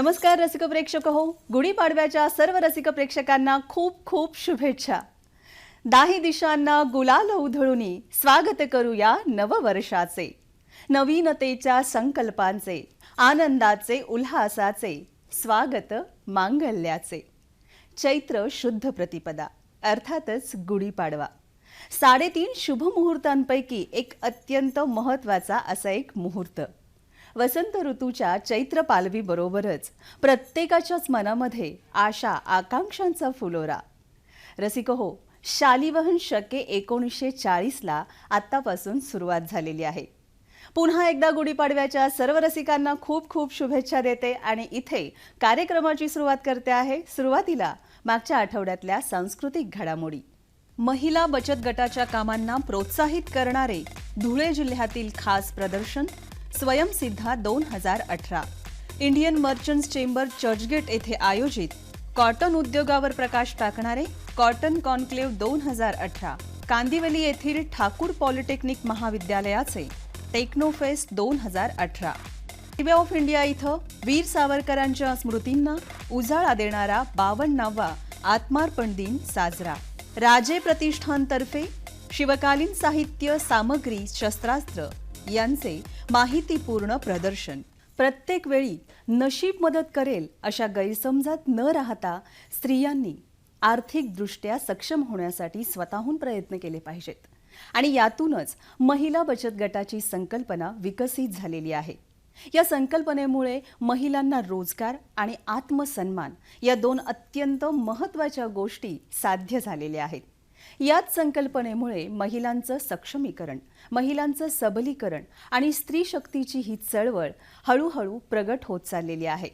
नमस्कार रसिक प्रेक्षक हो, गुढीपाडव्याच्या सर्व रसिक प्रेक्षकांना खूप खूप शुभेच्छा। दाही दिशांना गुलाल उधळूनी स्वागत करूया नववर्षाचे, नवीनतेच्या संकल्पांचे, आनंदाचे उल्हासाचे, स्वागत मांगल्याचे। चैत्र शुद्ध प्रतिपदा अर्थातच गुढीपाडवा 3.5 शुभ मुहूर्तांपैकी एक अत्यंत महत्त्वाचा असा एक मुहूर्त। वसंत ऋतूच्या चैत्र पालवी बरोबरच प्रत्येकाच्याच मनामध्ये आशा आकांक्षांचा फुलोरा। रसिक हो, शालिवाहन शके 1940 ला आतापासून सुरुवात झालेली आहे। पुन्हा एकदा गुढीपाडव्याच्या सर्व रसिकांना खूप खूप शुभेच्छा देते आणि इथे कार्यक्रमाची सुरुवात करते आहे। सुरुवातीला मागच्या आठवड्यातल्या सांस्कृतिक घडामोडी। महिला बचत गटाच्या कामांना प्रोत्साहित करणारे धुळे जिल्ह्यातील खास प्रदर्शन स्वयंसिद्धा 2018। इंडियन मर्चंट्स चेंबर चर्चगेट येथे आयोजित कॉटन उद्योगावर प्रकाश टाकणारे कॉटन कॉन्क्लेव्ह 2018। कांदिवली येथील ठाकूर पॉलिटेक्निक महाविद्यालयाचे टेक्नोफेस्ट 2018। गेटवे ऑफ इंडिया इथं वीर सावरकरांच्या स्मृतींना उजाळा देणारा 52वा आत्मार्पण दिन साजरा। राजे प्रतिष्ठानतर्फे शिवकालीन साहित्य सामग्री शस्त्रास्त्र यांचे माहितीपूर्ण प्रदर्शन। प्रत्येक वेळी नशीब मदत करेल अशा गैरसमजात न राहता स्त्रियांनी आर्थिकदृष्ट्या सक्षम होण्यासाठी स्वतःहून प्रयत्न केले पाहिजेत आणि यातूनच महिला बचत गटाची संकल्पना विकसित झालेली आहे। या संकल्पनेमुळे महिलांना रोजगार आणि आत्मसन्मान या दोन अत्यंत महत्त्वाच्या गोष्टी साध्य झालेल्या आहेत। याच संकल्पनेमुळे महिलांचं सक्षमीकरण, महिलांचं सबलीकरण आणि स्त्री शक्तीची ही चळवळ हळूहळू प्रगट होत चाललेली आहे।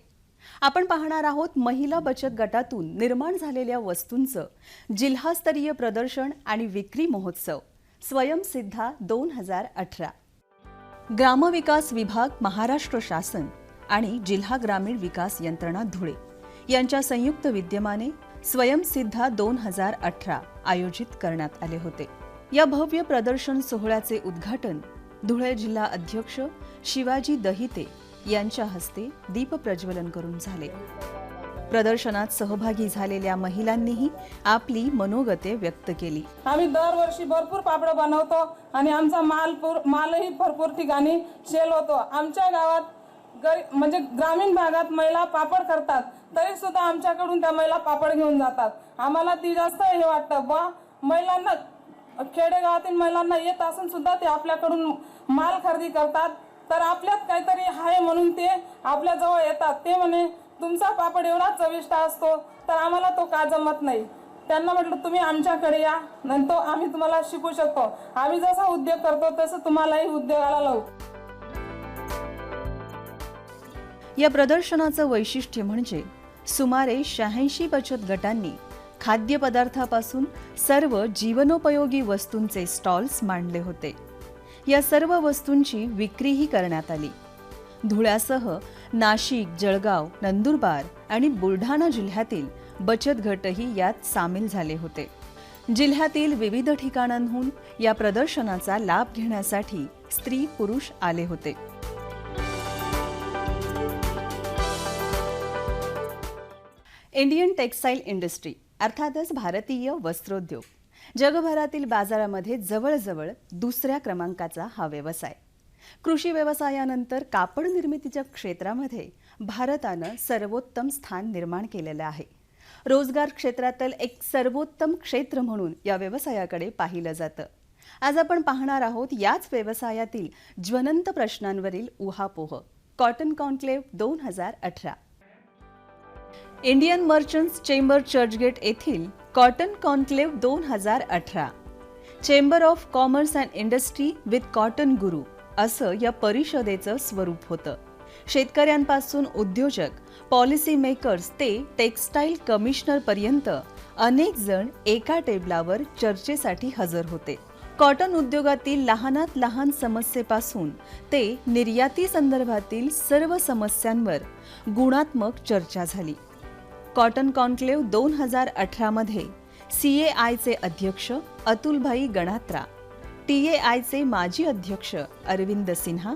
आपण पाहणार आहोत महिला बचत गटातून निर्माण झालेल्या वस्तूंचं जिल्हास्तरीय प्रदर्शन आणि विक्री महोत्सव स्वयंसिद्धा 2018। ग्रामविकास विभाग, महाराष्ट्र शासन आणि जिल्हा ग्रामीण विकास यंत्रणा धुळे यांच्या संयुक्त विद्यमाने स्वयंसिद्धा 2018 आयोजित करण्यात आले होते। या भव्य प्रदर्शन सोहळ्याचे उद्घाटन धुळे जिल्हा अध्यक्ष शिवाजी दहिते यांच्या हस्ते दीप प्रज्वलन करून झाले। प्रदर्शनात सहभागी झालेल्या महिलांनीही आपली मनोगते व्यक्त केली। आम्ही दरवर्षी भरपूर पापड बनवतो आणि आमचा मालही भरपूर ठिकाणी सेल होतो। आमच्या गावात म्हणजे ग्रामीण भागात महिला पापड करतात, तरी सुद्धा आमच्याकडून त्या महिला पापड घेऊन जातात। आम्हाला ती जास्त हे वाटतं बा, महिलांना खेडेगावातील महिलांना येत असून सुद्धा ते आपल्याकडून माल खरेदी करतात, तर आपल्यात काहीतरी आहे म्हणून ते आपल्या जवळ येतात। ते म्हणे तुमचा पापड एवढा चविष्ट असतो, तर आम्हाला तो का जमत नाही। त्यांना म्हटलं तुम्ही आमच्याकडे या, नंतर आम्ही तुम्हाला शिकू शकतो। आम्ही जसा उद्योग करतो तसं तुम्हालाही उद्योगाला लावू। या प्रदर्शनाचं वैशिष्ट्य म्हणजे सुमारे 86 बचत गटांनी खाद्यपदार्थापासून सर्व जीवनोपयोगी वस्तूंचे स्टॉल्स मांडले होते। या सर्व वस्तूंची विक्रीही करण्यात आली। धुळ्यासह नाशिक, जळगाव, नंदुरबार आणि बुलढाणा जिल्ह्यातील बचत गटही यात सामील झाले होते। जिल्ह्यातील विविध ठिकाणांहून या प्रदर्शनाचा लाभ घेण्यासाठी स्त्री पुरुष आले होते। इंडियन टेक्सटाईल इंडस्ट्री अर्थातच भारतीय वस्त्रोद्योग जगभरातील बाजारामध्ये जवळजवळ दुसऱ्या क्रमांकाचा हा व्यवसाय। कृषी व्यवसायानंतर कापड निर्मितीच्या क्षेत्रामध्ये भारतानं सर्वोत्तम स्थान निर्माण केलेलं आहे। रोजगार क्षेत्रातील एक सर्वोत्तम क्षेत्र म्हणून या व्यवसायाकडे पाहिलं जातं। आज आपण पाहणार आहोत याच व्यवसायातील ज्वलंत प्रश्नांवरील उहापोह। Cotton conclave 2018। Indian merchants chamber Churchgate येथील cotton conclave 2018 chamber of commerce and industry with cotton Guru असं या परिषदेचं स्वरूप होतं। शेतकऱ्यांपासून उद्योजक, पॉलिसी मेकर्स ते टेक्सटाईल कमिशनर पर्यंत अनेक जण एका टेबलावर चर्चेसाठी हजर होते। कॉटन उद्योगातील लहानात लहान समस्येपासून ते निर्याती संदर्भातील सर्व समस्यांवर गुणात्मक चर्चा झाली। कॉटन कॉन्क्लेव्ह 2018 मध्ये CAIचे अध्यक्ष अतुलभाई गणात्रा, TAIचे माजी अध्यक्ष अरविंद सिन्हा,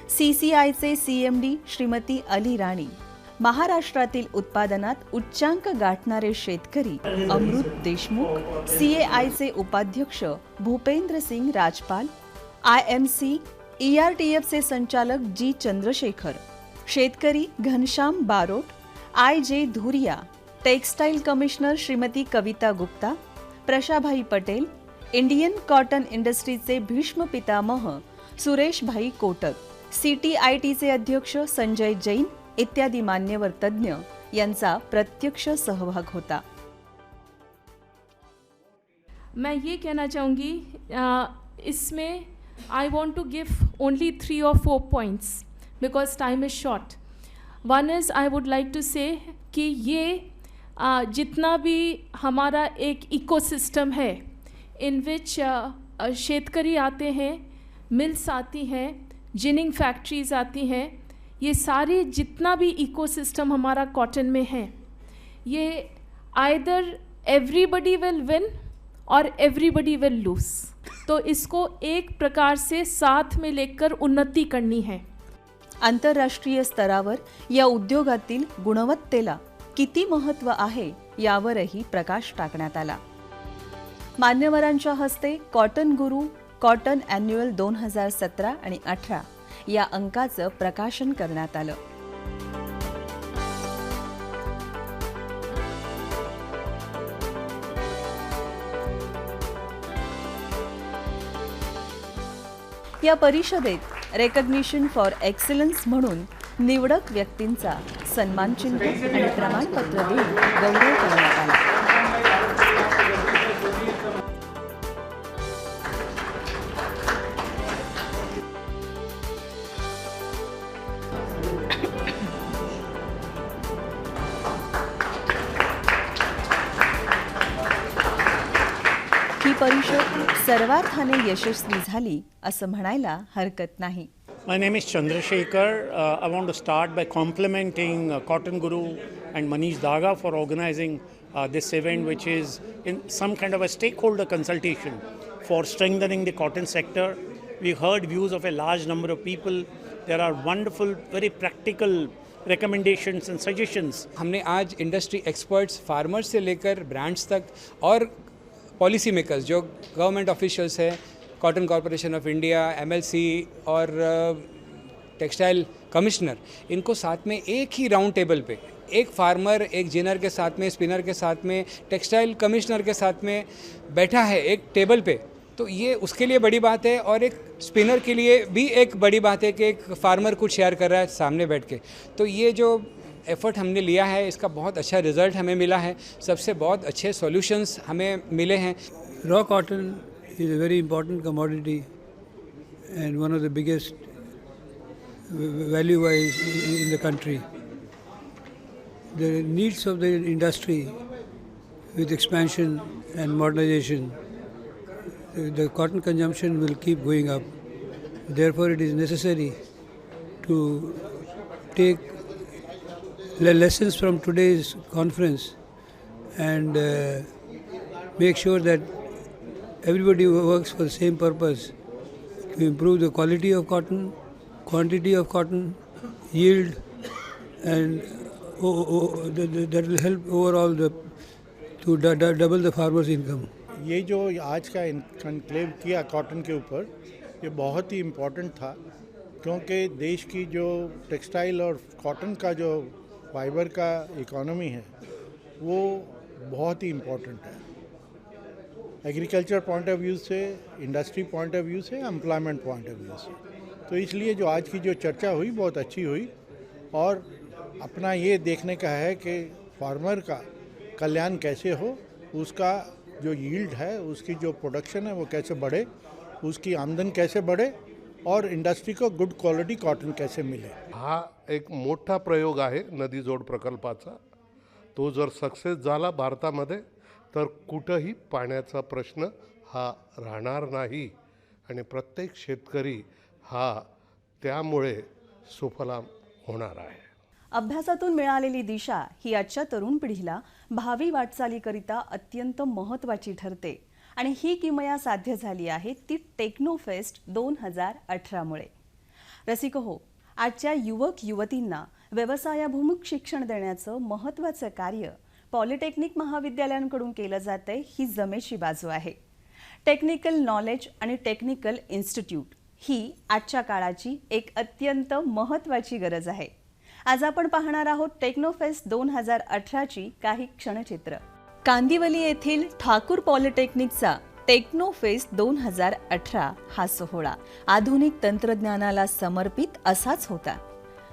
CCIचे CMD श्रीमती अली राणी, महाराष्ट्रातील उत्पादनात उच्चांक गाठणारे शेतकरी अमृत देशमुख, CAIचे उपाध्यक्ष भूपेंद्र सिंग राजपाल, IMC ERTFचे संचालक G चंद्रशेखर, शेतकरी Ghanshyam Barot, IJ Dhuria, textile commissioner Shrimati Kavita Gupta, Prashabhai Patel, Indian cotton इंडस्ट्रीचे भीष्म पितामह सुरेशभाई कोटक, CTITचे अध्यक्ष संजय जैन इत्यादी मान्यवर तज्ज्ञ यांचा प्रत्यक्ष सहभाग होता. मैं ये कहना चाहूँगी इसमें I want to give only 3 or 4 points because time is short. One is I would like to say कि ये जितना भी हमारा एक इकोसिस्टम है इन विच शेतकरी आते हैं, मिल्स आती हैं, जिनिंग फैक्ट्रीज आती हैं, ये सारी जितना भी इकोसिस्टम हमारा कॉटन में है, ये आइदर एवरीबडी विल विन और एवरीबडी विल लूज. तो इसको एक प्रकार से साथ में लेकर उन्नति करनी है. आंतरराष्ट्रीय स्तरावर या उद्योगातील गुणवत्तेला किती महत्त्व आहे यावरही प्रकाश टाकण्यात आला. मान्यवरांच्या हस्ते कॉटन गुरु कॉटन ॲन्युअल 2017 आणि 18 या अंकाचं प्रकाशन करण्यात आलं. या परिषदेत रेकग्निशन फॉर एक्सलन्स म्हणून निवडक व्यक्तींचा सन्मानचिन्ह आणि प्रमाणपत्र देऊन गौरव करण्यात आला. ही परिषद सर्वार्थाने यशस्वी झाली असं म्हणायला हरकत नाही. My name is Chandrasekhar. I want to start by complimenting Cotton Guru and Manish Daga for organizing this event, which is in some kind of a stakeholder consultation for strengthening the cotton sector. We heard views of a large number of people. There are wonderful, very practical recommendations and suggestions. हमने आज industry experts, farmers से लेकर brands तक और policy makers जो government officials हैं, cotton corporation of India, MLC और textile commissioner, इनको साथ में एक ही राउंड टेबल पे, एक फार्मर, एक जिनर के साथ में, स्पिनर के साथ में, टेक्सटाइल कमिश्नर के साथ में बैठा है एक टेबल पे. तो ये उसके लिए बड़ी बात है और एक स्पिनर के लिए भी एक बड़ी बात है कि एक फार्मर कुछ शेयर कर रहा है सामने बैठ के. तो ये जो एफ़र्ट हमने लिया है इसका बहुत अच्छा रिज़ल्ट हमें मिला है. सबसे बहुत अच्छे सॉल्यूशंस हमें मिले हैं. Raw cotton is a very important commodity and one of the biggest value-wise in the country. The needs of the industry with expansion and modernization, the cotton consumption will keep going up. Therefore, it is necessary to take lessons from today's conference and make sure that everybody works for the same purpose to improve the quality of cotton, quantity of cotton, yield, and that will help overall to double the farmers' income. ये जो आज का conclave KIA cotton के ऊपर, ये बहुत ही important था क्योंकि देश की जो टेक्सटाइल और कॉटन का जो फाइबर का इकोनॉमी है वो बहुत ही इम्पोर्टेंट है. एग्रीकल्चर पॉइंट ऑफ व्यू से, इंडस्ट्री पॉइंट ऑफ व्यू से, एम्प्लॉयमेंट पॉइंट ऑफ व्यू से. तो इसलिए जो आज की जो चर्चा हुई बहुत अच्छी हुई और अपना ये देखने का है कि फार्मर का कल्याण कैसे हो, उसका जो यील्ड है, उसकी जो प्रोडक्शन है वो कैसे बढ़े, उसकी आमदन कैसे बढ़े और इंडस्ट्री को गुड क्वालिटी कॉटन कैसे मिले. हा एक मोठा प्रयोग आहे नदीजोड प्रकल्पाचा. तो जर सक्सेस झाला भारतामध्ये तर कुठंही पाण्याचा प्रश्न हा राहणार नाही आणि प्रत्येक शेतकरी हा त्यामुळे सुफलाम होणार आहे. अभ्यासातून मिळालेली दिशा ही आजच्या तरुण पिढीला भावी वाटचालीकरिता अत्यंत महत्त्वाची ठरते आणि ही किमया साध्य झाली आहे ती टेक्नोफेस्ट 2018 मुळे. रसिको हो, आजच्या युवक युवतींना व्यवसायाभिमुख शिक्षण देण्याचं महत्त्वाचं कार्य पॉलिटेक्निक महाविद्यालयांकडून केलं जातंय ही जमेची बाजू आहे. टेक्निकल नॉलेज आणि टेक्निकल इन्स्टिट्यूट ही आजच्या काळाची एक अत्यंत महत्त्वाची गरज आहे. आज आपण पाहणार आहोत टेक्नोफेस्ट 2018ची काही क्षणचित्र. कांदिवली येथील ठाकूर पॉलिटेक्निकचा टेक्नोफेस्ट 2018 हा सोहळा आधुनिक तंत्रज्ञानाला समर्पित असाच होता.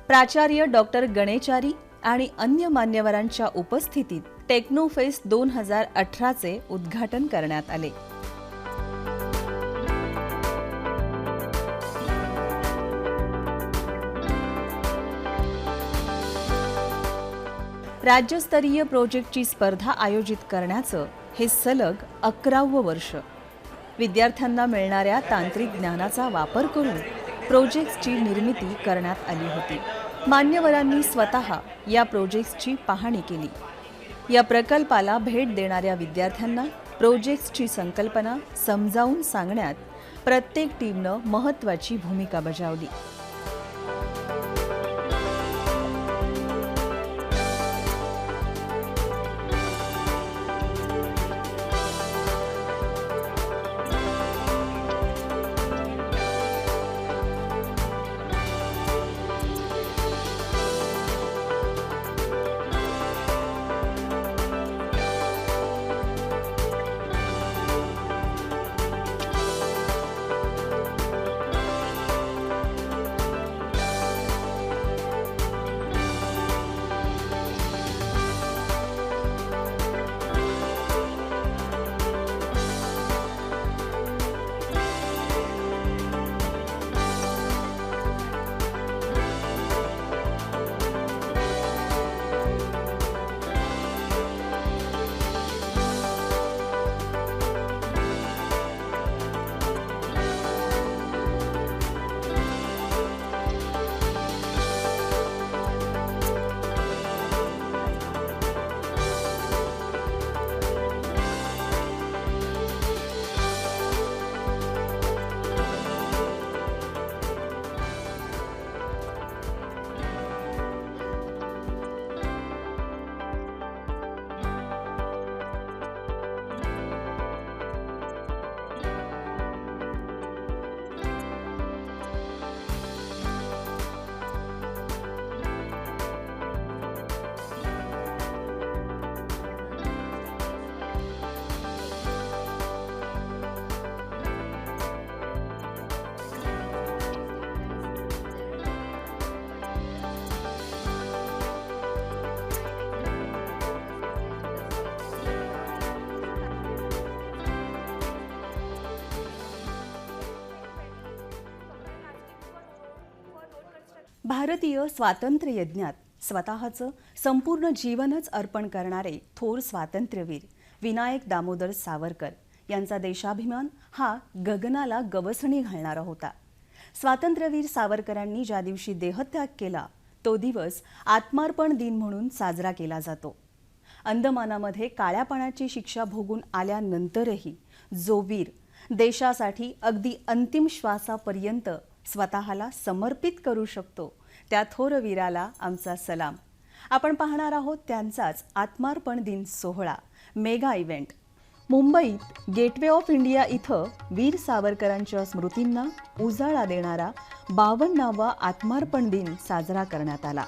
प्राचार्य डॉक्टर गणेचारी आणि अन्य मान्यवरांच्या उपस्थितीत टेक्नोफेस्ट 2018चे उद्घाटन करण्यात आले. राज्यस्तरीय प्रोजेक्टची स्पर्धा आयोजित करण्याचं हे सलग 11वं वर्ष. विद्यार्थ्यांना मिळणाऱ्या तांत्रिक ज्ञानाचा वापर करून प्रोजेक्ट्सची निर्मिती करण्यात आली होती. मान्यवरांनी स्वतः या प्रोजेक्ट्सची पाहणी केली. या प्रकल्पाला भेट देणाऱ्या विद्यार्थ्यांना प्रोजेक्ट्सची संकल्पना समजावून सांगण्यात प्रत्येक टीमनं महत्त्वाची भूमिका बजावली. भारतीय स्वातंत्र्य यज्ञात स्वतःचं संपूर्ण जीवनच अर्पण करणारे थोर स्वातंत्र्यवीर विनायक दामोदर सावरकर यांचा देशाभिमान हा गगनाला गवसणी घालणारा होता. स्वातंत्र्यवीर सावरकरांनी ज्या दिवशी देहत्याग केला तो दिवस आत्मार्पण दिन म्हणून साजरा केला जातो. अंदमानामध्ये काळ्या पाण्याची शिक्षा भोगून आल्यानंतरही जो वीर देशासाठी अगदी अंतिम श्वासापर्यंत स्वतःला समर्पित करू शकतो त्या थोर वीराला आमचा सलाम. आपण पाहणार आहोत त्यांचाच आत्मार्पण दिन सोहळा मेगा इव्हेंट. मुंबईत गेटवे ऑफ इंडिया इथं वीर सावरकरांच्या स्मृतींना उजाळा देणारा 52वा आत्मार्पण दिन साजरा करण्यात आला.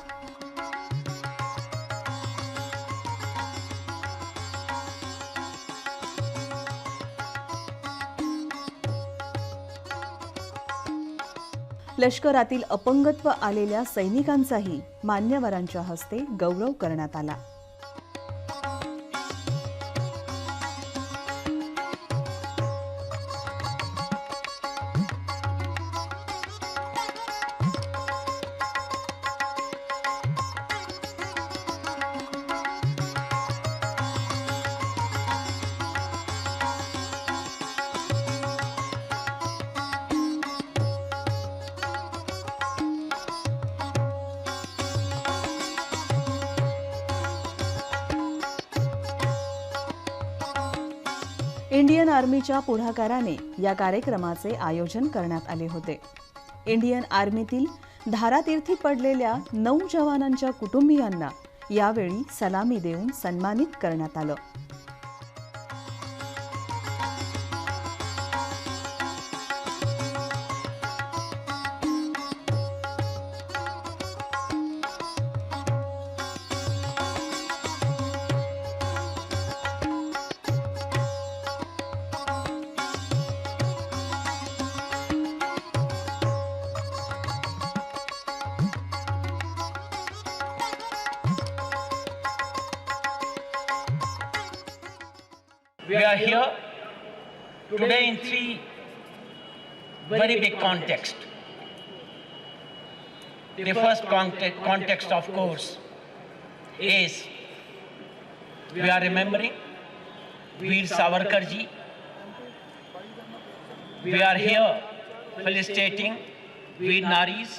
लष्करातील अपंगत्व आलेल्या सैनिकांचाही मान्यवरांच्या हस्ते गौरव करण्यात आला. इंडियन आर्मीच्या पुढाकाराने या कार्यक्रमाचे आयोजन करण्यात आले होते. इंडियन आर्मीतील धारातीर्थी पडलेल्या 9 जवानांच्या कुटुंबियांना यावेळी सलामी देऊन सन्मानित करण्यात आलं. We are here today in three very big contexts. The first context, of course, is we are remembering Veer Savarkar ji. We are here felicitating Veer Naris.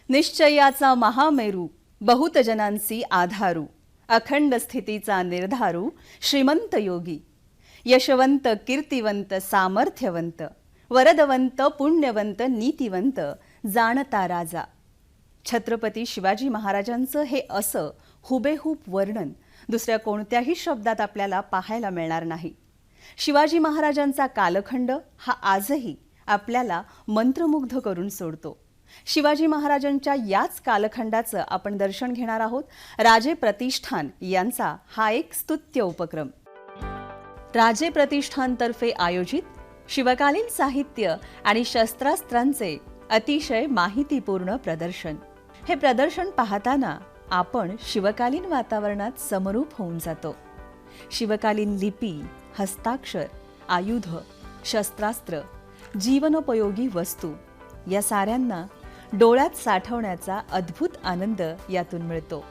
निश्चयाचा Mahameru, बहुत जनांसी आधारू, अखंड स्थितीचा निर्धारू, श्रीमंत योगी, यशवंत कीर्तिवंत सामर्थ्यवंत, वरदवंत पुण्यवंत नीतिवंत, जाणता राजा. छत्रपती शिवाजी महाराजांचं हे असं हुबेहूब वर्णन दुसऱ्या कोणत्याही शब्दात आपल्याला पाहायला मिळणार नाही. शिवाजी महाराजांचा कालखंड हा आजही आपल्याला मंत्रमुग्ध करून सोडतो. शिवाजी महाराजांच्या याच कालखंडाचं आपण दर्शन घेणार आहोत. राजे प्रतिष्ठान यांचा हा एक स्तुत्य उपक्रम. राजे प्रतिष्ठानतर्फे आयोजित शिवकालीन साहित्य आणि शस्त्रास्त्रांचे अतिशय माहितीपूर्ण प्रदर्शन. हे प्रदर्शन पाहताना आपण शिवकालीन वातावरणात समरूप होऊन जातो. शिवकालीन लिपी, हस्ताक्षर, आयुध, शस्त्रास्त्र, जीवनोपयोगी वस्तू या साऱ्यांना डोळ्यात साठवण्याचा अद्भुत आनंद यातून मिळतो.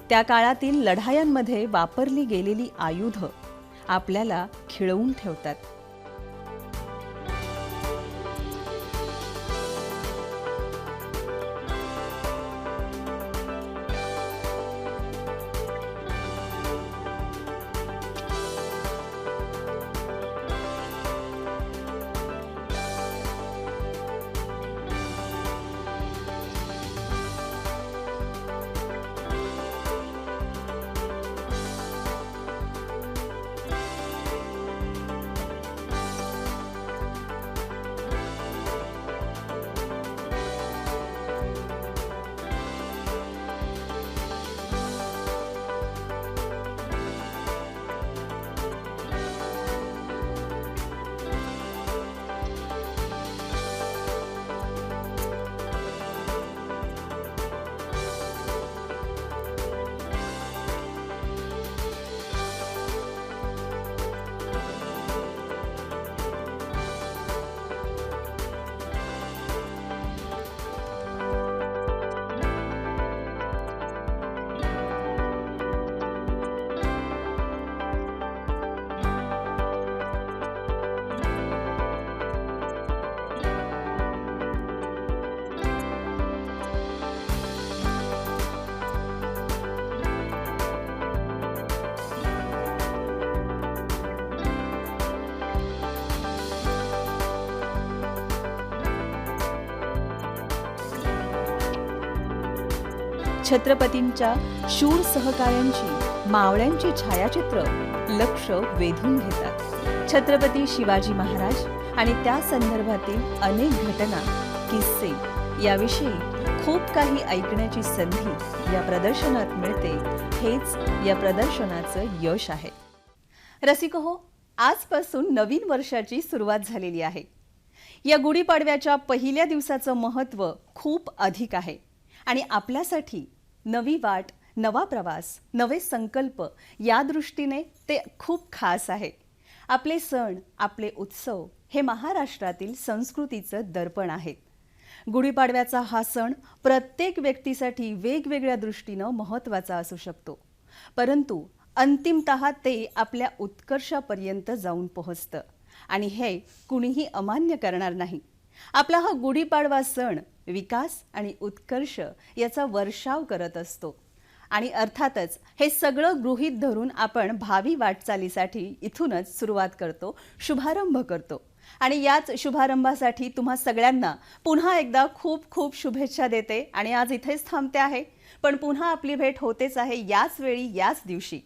त्या काळातील लढायांमध्ये वापरली गेलेली आयुध आपल्याला खिळवून ठेवतात. छत्रपतींच्या शूर सहकाऱ्यांची मावळ्यांची छायाचित्र लक्ष वेधून घेतात. छत्रपती शिवाजी महाराज आणि त्या संदर्भातील अनेक घटना, किस्से याविषयी खूप काही ऐकण्याची संधी या प्रदर्शनात मिळते. हेच या प्रदर्शनाचं यश आहे. रसिको, आजपासून नवीन वर्षाची सुरुवात झालेली आहे. या गुढीपाडव्याच्या पहिल्या दिवसाचं महत्त्व खूप अधिक आहे आणि आपल्यासाठी नवी वाट, नवा प्रवास, नवे संकल्प या दृष्टीने ते खूप खास आहे. आपले सण, आपले उत्सव हे महाराष्ट्रातील संस्कृतीचं दर्पण आहेत. गुढीपाडव्याचा हा सण प्रत्येक व्यक्तीसाठी वेगवेगळ्या दृष्टीनं महत्त्वाचा असू शकतो, परंतु अंतिमतः ते आपल्या उत्कर्षापर्यंत जाऊन पोहोचतं आणि हे कुणीही अमान्य करणार नाही. आपला हा गुढीपाडवा सण विकास आणि उत्कर्ष याचा वर्षाव करत असतो आणि अर्थातच हे सगळं गृहीत धरून आपण भावी वाटचालीसाठी इथूनच सुरुवात करतो, शुभारंभ करतो. आणि याच शुभारंभासाठी तुम्हा सगळ्यांना पुन्हा एकदा खूप खूप शुभेच्छा देते आणि आज इथेच थांबते आहे. पण पुन्हा आपली भेट होतेच आहे याच वेळी, याच दिवशी.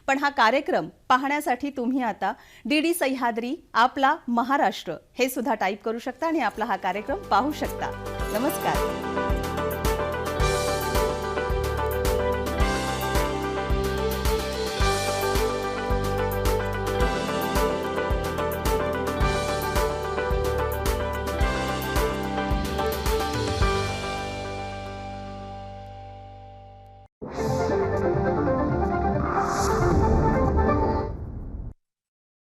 पण हा कार्यक्रम पाहण्यासाठी तुम्ही आता DD सह्याद्री आपला महाराष्ट्र हे सुद्धा टाईप करू शकता आणि आपला हा कार्यक्रम पाहू शकता. नमस्कार.